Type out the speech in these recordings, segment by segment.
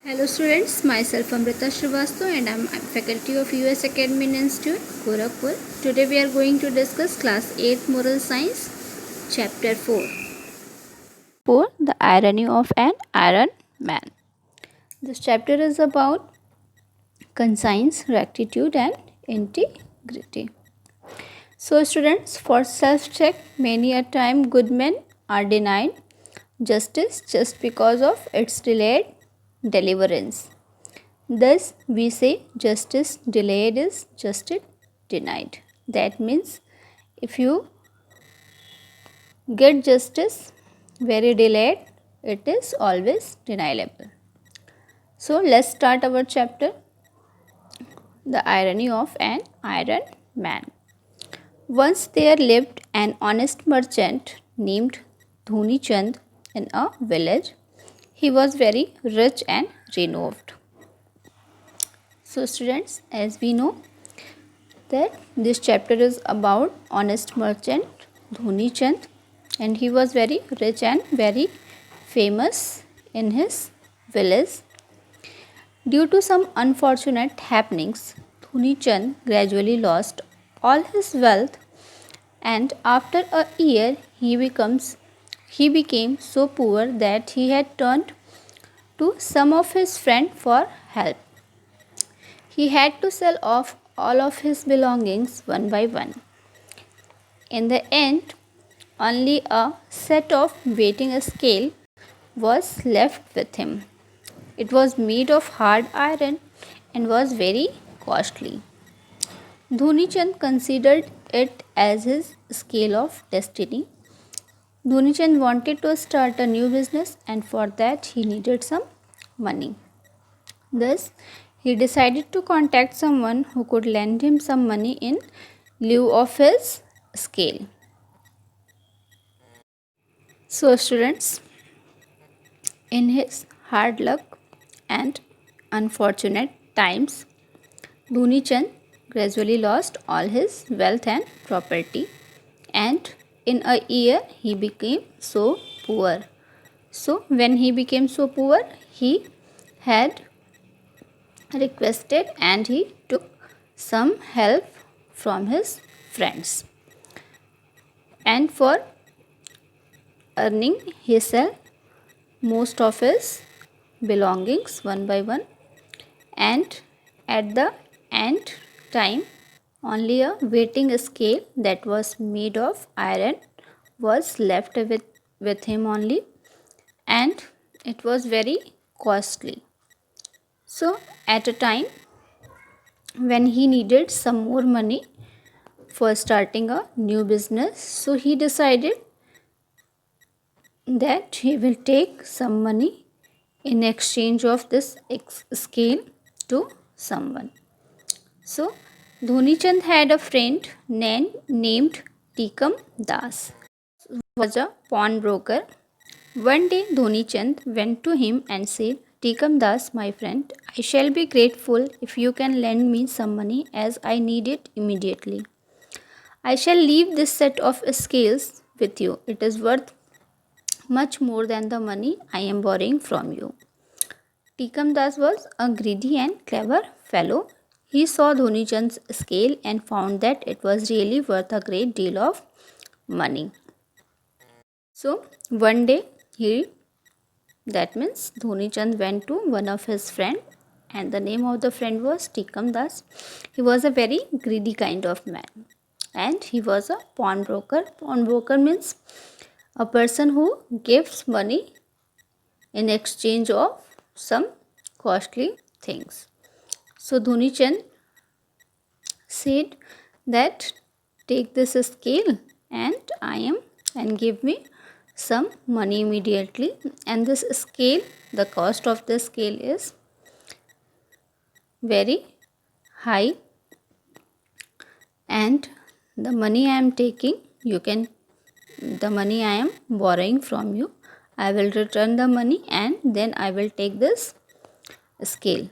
Hello students, myself Amrita Srivastav and I am faculty of US Academy Institute, Gorakhpur. Today we are going to discuss class 8 Moral Science, chapter 4. 4. The Irony of an Iron Man. This chapter is about conscience, rectitude and integrity. So students, for self-check, many a time good men are denied justice just because of its delayed deliverance. Thus, we say justice delayed is justice denied. That means if you get justice very delayed, it is always deniable. So, let's start our chapter. The irony of an iron man. Once there lived an honest merchant named Dhoni Chand in a village. He was very rich and renowned. So, students, as we know that this chapter is about honest merchant Dhoni Chand, and he was very rich and very famous in his village. Due to some unfortunate happenings, Dhoni Chand gradually lost all his wealth, and after a year he became so poor that he had turned to some of his friends for help. He had to sell off all of his belongings one by one. In the end, only a set of weighing scale was left with him. It was made of hard iron and was very costly. Dhoni Chand considered it as his scale of destiny. Dhoni Chand wanted to start a new business, and for that he needed some money. Thus, he decided to contact someone who could lend him some money in lieu of his scale. So, students, in his hard luck and unfortunate times, Dhoni Chand gradually lost all his wealth and property, and in a year he became so poor. So, when he became so poor, he had requested and he took some help from his friends, and for earning he sold most of his belongings one by one, and at the end time only a weighing scale that was made of iron was left with him only, and it was very costly. So at a time when he needed some more money for starting a new business, so he decided that he will take some money in exchange of this scale to someone. So Dhoni Chand had a friend named Tikam Das, who was a pawnbroker. One day Dhoni Chand went to him and said, Tikam Das, my friend, I shall be grateful if you can lend me some money as I need it immediately. I shall leave this set of scales with you. It is worth much more than the money I am borrowing from you. Tikam Das was a greedy and clever fellow. He saw Dhoni Chand's scale and found that it was really worth a great deal of money. So one day that means Dhoni Chand went to one of his friend, and the name of the friend was Tikam Das. He was a very greedy kind of man, and he was a pawnbroker. Pawnbroker means a person who gives money in exchange of some costly things. So Dhoni Chand said that take this scale and give me some money immediately, and this scale, the cost of the scale is very high, and the money I am taking, the money I am borrowing from you, I will return the money and then I will take this scale.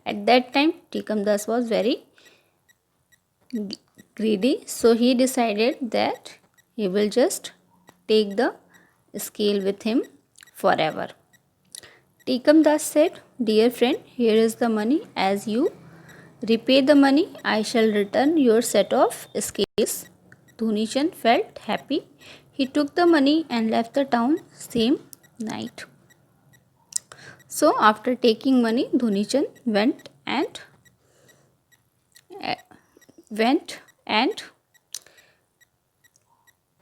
At that time Tikam Das was very greedy, so he decided that he will just take the scale with him forever. Tikam Das said, "Dear friend, here is the money. As you repay the money, I shall return your set of scales." Dhunichand felt happy. He took the money and left the town same night. So after taking money, Dhunichand went and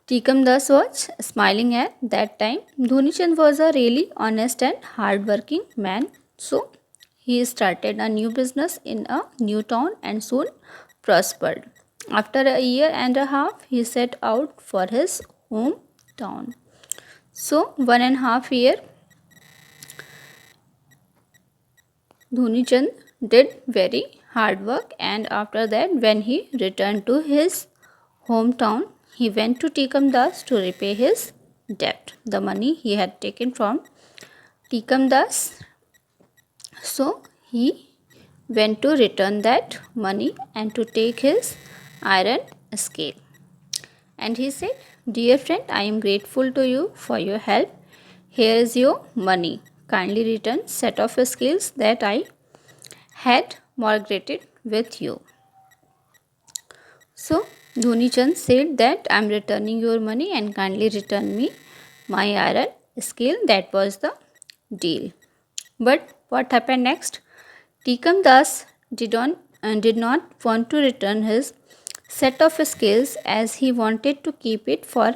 Tikam Das was smiling at that time. Dhunichand was a really honest and hardworking man. So he started a new business in a new town and soon prospered. After a year and a half, he set out for his hometown. So 1.5 years, Dhunichand did very hard work, and after that, when he returned to his hometown, he went to Tikam Das to repay his debt, the money he had taken from Tikam Das. So he went to return that money and to take his iron scale. And he said, "Dear friend, I am grateful to you for your help. Here is your money. Kindly return set of scales that I had mortgaged with you." So Dhunichand said that I am returning your money and kindly return me my iron scale. That was the deal. But what happened next? Tikam Das did not want to return his set of scales as he wanted to keep it for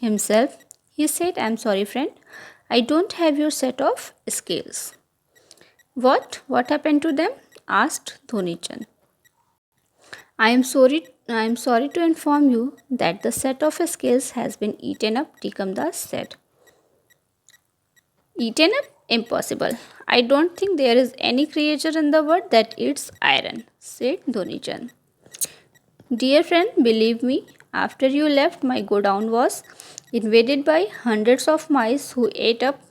himself. He said, "I am sorry, friend. I don't have your set of scales." "What? What happened to them?" asked Dhonichand. I am sorry to inform you that the set of scales has been eaten up," Tikam Das said. "Eaten up? Impossible. I don't think there is any creature in the world that eats iron," said Dhonichand. "Dear friend, believe me, after you left, my godown was invaded by hundreds of mice who ate up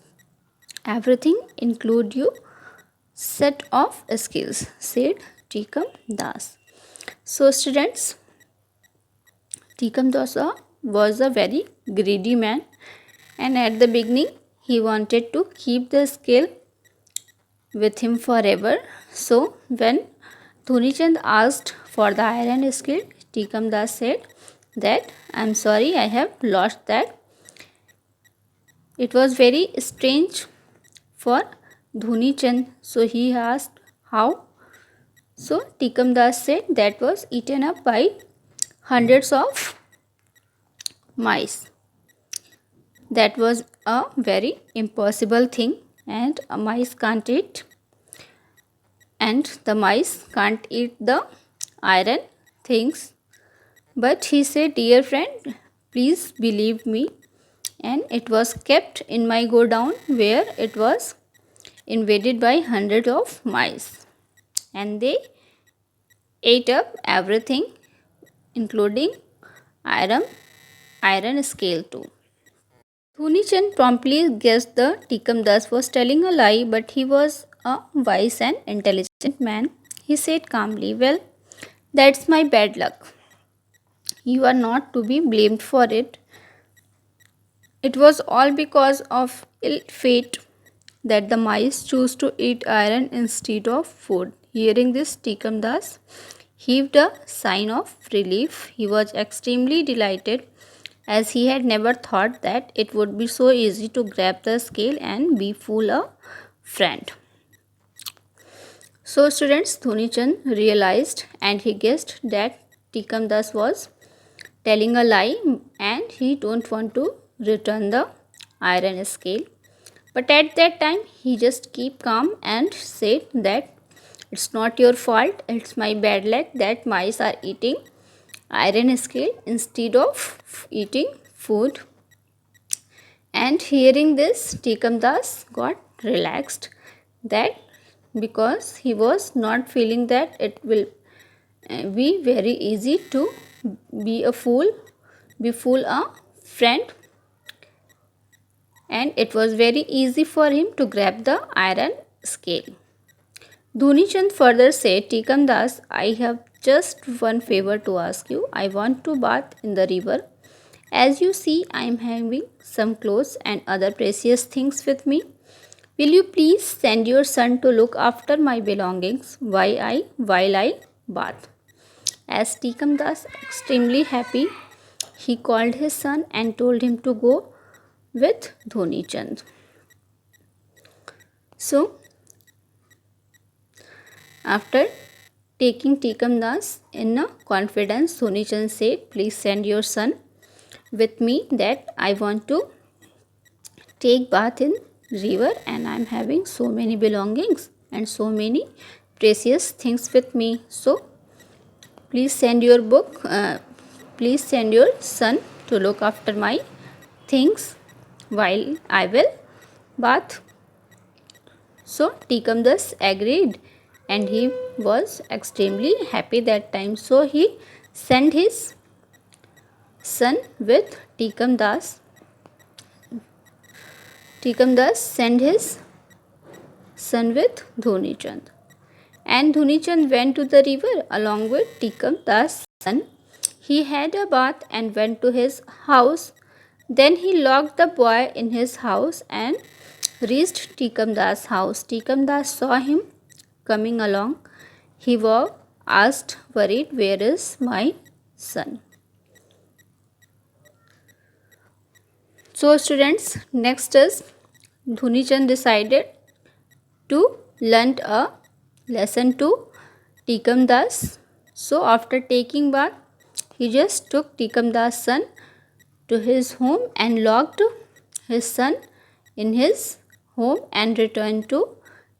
everything, include you set of skills," said Tikam Das. So students, Tikam Das was a very greedy man, and at the beginning he wanted to keep the scale with him forever. So when Dhunichand asked for the iron scale, Tikam Das said that, "I am sorry, I have lost that." It was very strange for Dhunichand, so he asked how. So Tikam Das said that was eaten up by hundreds of mice. That was a very impossible thing, and a mice can't eat, and the mice can't eat the iron things. But he said, "Dear friend, please believe me," and it was kept in my godown where it was invaded by hundreds of mice, and they ate up everything, including iron scale too. Dhunichand promptly guessed the Tikam Das was telling a lie, but he was a wise and intelligent man. He said calmly, "Well, that's my bad luck. You are not to be blamed for it. It was all because of ill fate that the mice chose to eat iron instead of food." Hearing this, Tikam Das heaved a sigh of relief. He was extremely delighted, as he had never thought that it would be so easy to grab the scale and be fool a friend. So students, Dhunichand realized and he guessed that Tikam Das was telling a lie and he don't want to return the iron scale. But at that time he just keep calm and said that it's not your fault, it's my bad luck that mice are eating iron scale instead of eating food. And hearing this, Tikam Das got relaxed, that because he was not feeling that it will be very easy to be a fool a friend, and it was very easy for him to grab the iron scale. Dhunichand further said, "Tikam Das, I have just one favor to ask you. I want to bath in the river. As you see, I am having some clothes and other precious things with me. Will you please send your son to look after my belongings while I bath? As Tikam Das, extremely happy, he called his son and told him to go with Dhoni Chand. So, after taking Tikam Das in a confidence, Dhoni Chand said, please send your son with me, that I want to take bath in river and I am having so many belongings and so many precious things with me. So please send your please send your son to look after my things while I will bath. So Tikam Das agreed and he was extremely happy that time. So he sent his son with Tikam Das. Tikam Das sent his son with Dhoni Chand. And Dhoni Chand went to the river along with Tikam Das' son. He had a bath and went to his house. Then he locked the boy in his house and reached Tikam Das' house. Tikam Das saw him coming along. He was asked, worried, where is my son? So students, next is Dhoni Chand decided to learn a lesson to Tikam Das. So after taking bath, he just took Tikam Das' son to his home and locked his son in his home and returned to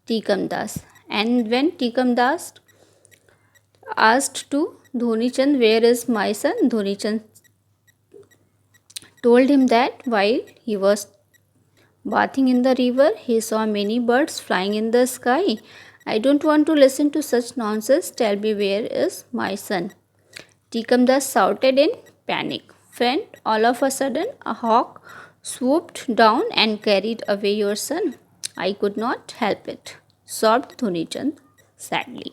Tikam Das. And when Tikam Das asked to Dhoni Chand, where is my son? Dhoni Chand told him that while he was bathing in the river, he saw many birds flying in the sky. I don't want to listen to such nonsense. Tell me, where is my son? Tikam Das shouted in panic. Friend, all of a sudden a hawk swooped down and carried away your son. I could not help it, sobbed Dhoni Chand sadly.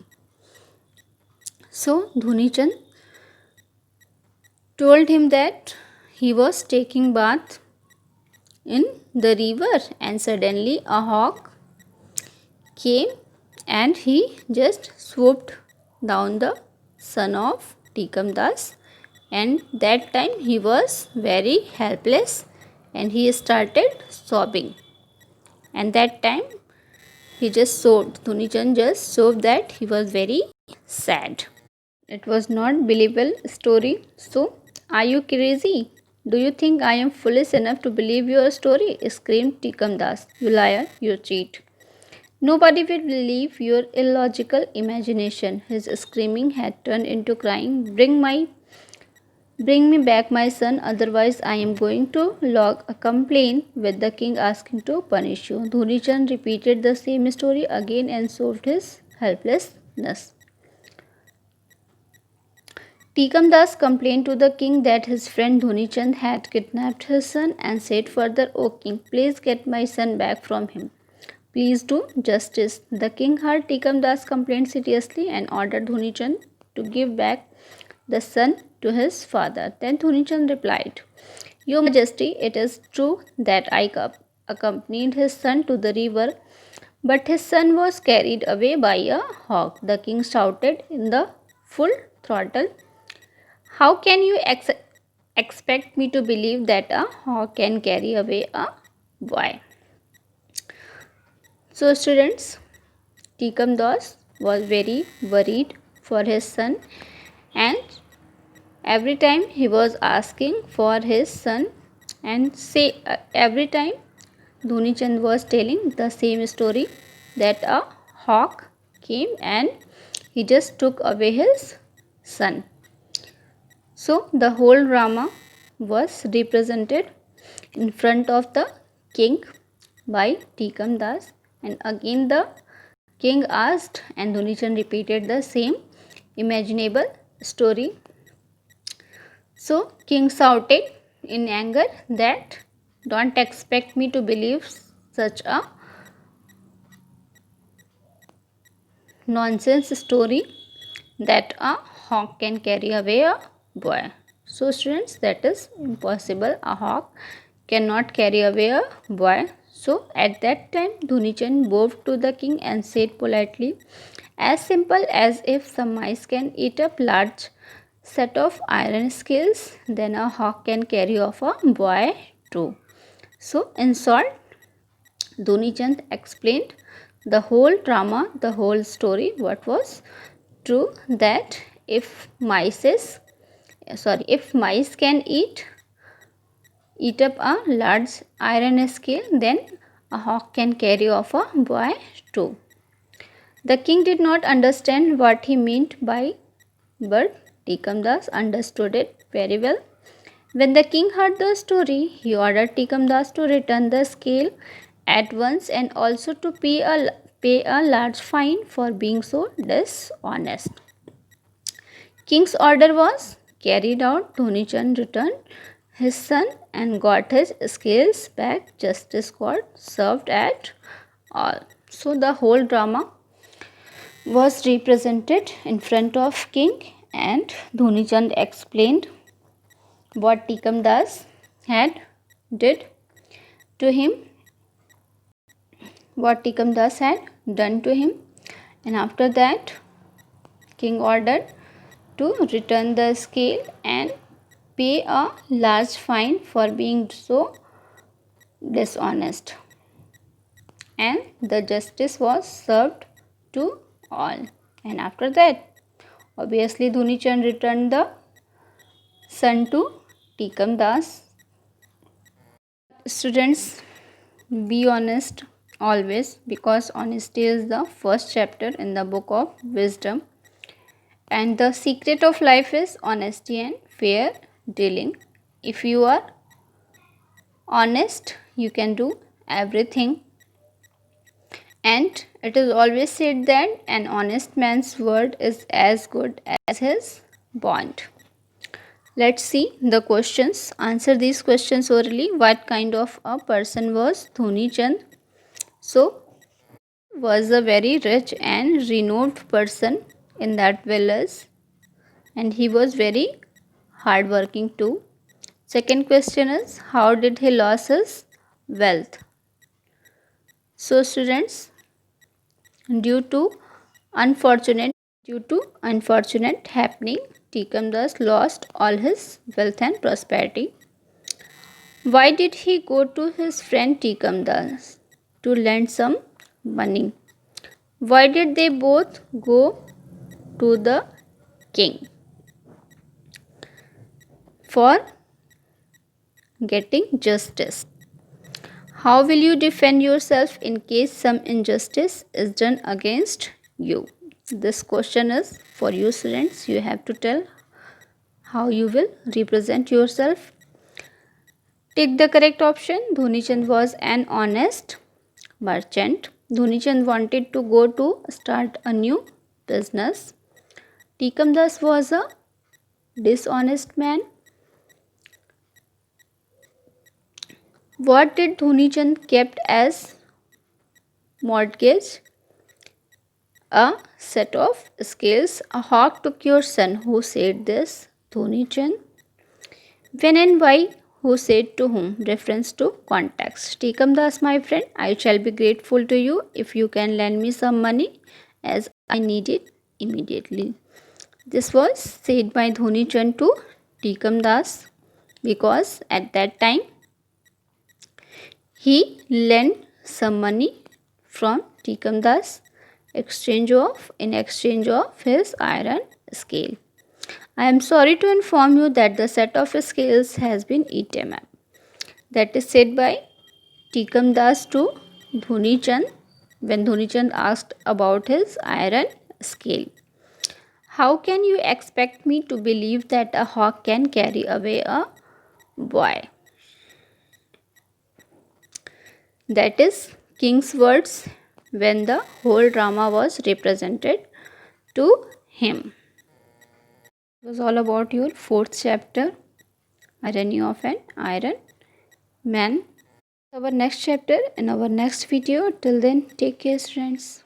So Dhoni Chand told him that he was taking bath in the river and suddenly a hawk came and he just swooped down the son of Tikam Das, and that time he was very helpless and he started sobbing, and that time he just sobbed. Dhoni Chand just sobbed that he was very sad. It was not believable story. So, are you crazy? Do you think I am foolish enough to believe your story? Screamed Tikam Das. You liar, you cheat. Nobody will believe your illogical imagination. His screaming had turned into crying. Bring me back my son, otherwise I am going to log a complaint with the king asking to punish you. Dhoni Chand repeated the same story again and solved his helplessness. Tikam Das complained to the king that his friend Dhoni Chand had kidnapped his son and said further, O king, please get my son back from him. Please do justice. The king heard Tikam Das' complaint seriously and ordered Dhoni Chand to give back the son to his father. Then Dhoni Chand replied, Your Majesty, it is true that I accompanied his son to the river, but his son was carried away by a hawk. The king shouted in the full throttle, How can you expect me to believe that a hawk can carry away a boy? So students, Tikam Das was very worried for his son, and every time he was asking for his son, and every time Dhoni Chand was telling the same story that a hawk came and he just took away his son. So the whole drama was represented in front of the king by Tikam Das, and again the king asked and Dhoni Chand repeated the same imaginable story. So king shouted in anger that don't expect me to believe such a nonsense story that a hawk can carry away a boy. So students, that is impossible. A hawk cannot carry away a boy. So at that time Dhunichand bowed to the king and said politely, as simple as if some mice can eat up large set of iron scales, then a hawk can carry off a boy too. So in short, Dhunichand explained the whole drama, the whole story, what was true, that if mice can eat up a large iron scale, then a hawk can carry off a boy too. The king did not understand what he meant by, but Tikam Das understood it very well. When the king heard the story, he ordered Tikam Das to return the scale at once and also to pay a large fine for being so dishonest. King's order was carried out. Dhunichand returned his son and got his scales back. Justice got served at all. So the whole drama was represented in front of king, and Dhunichand explained what Tikam Das had did to him, what Tikam Das had done to him, and after that king ordered to return the scale and pay a large fine for being so dishonest, and the justice was served to all. And after that, obviously Dhunichand returned the son to Tikam Das. Students, be honest always, because honesty is the first chapter in the book of wisdom, and the secret of life is honesty and fair dealing. If you are honest, you can do everything, and it is always said that an honest man's word is as good as his bond. Let's see the questions. Answer these questions orally. What kind of a person was Dhunichand? So, was a very rich and renowned person in that village, and he was very hardworking too. Second question is, how did he lose his wealth? So students, due to unfortunate happening, Tikam Das lost all his wealth and prosperity. Why did he go to his friend Tikam Das to lend some money? Why did they both go to the king? For getting justice. How will you defend yourself in case some injustice is done against you? This question is for you students. You have to tell how you will represent yourself. Take the correct option. Dhunichand was an honest merchant. Dhunichand wanted to go to start a new business. Tikam Das was a dishonest man. What did Dhunichand kept as mortgage? A set of scales. A hawk took your son. Who said this? Dhunichand. When and why? Who said to whom? Reference to context. Tikam Das, my friend, I shall be grateful to you if you can lend me some money, as I need it immediately. This was said by Dhunichand to Tikam Das because at that time he lent some money from Tikam Das in exchange of his iron scale. I am sorry to inform you that the set of scales has been eaten up. That is said by Tikam Das to Dhunichand when Dhunichand asked about his iron scale. How can you expect me to believe that a hawk can carry away a boy? That is king's words when the whole drama was represented to him. It was all about your fourth chapter, Irony of an Iron Man. Our next chapter in our next video. Till then, take care, friends.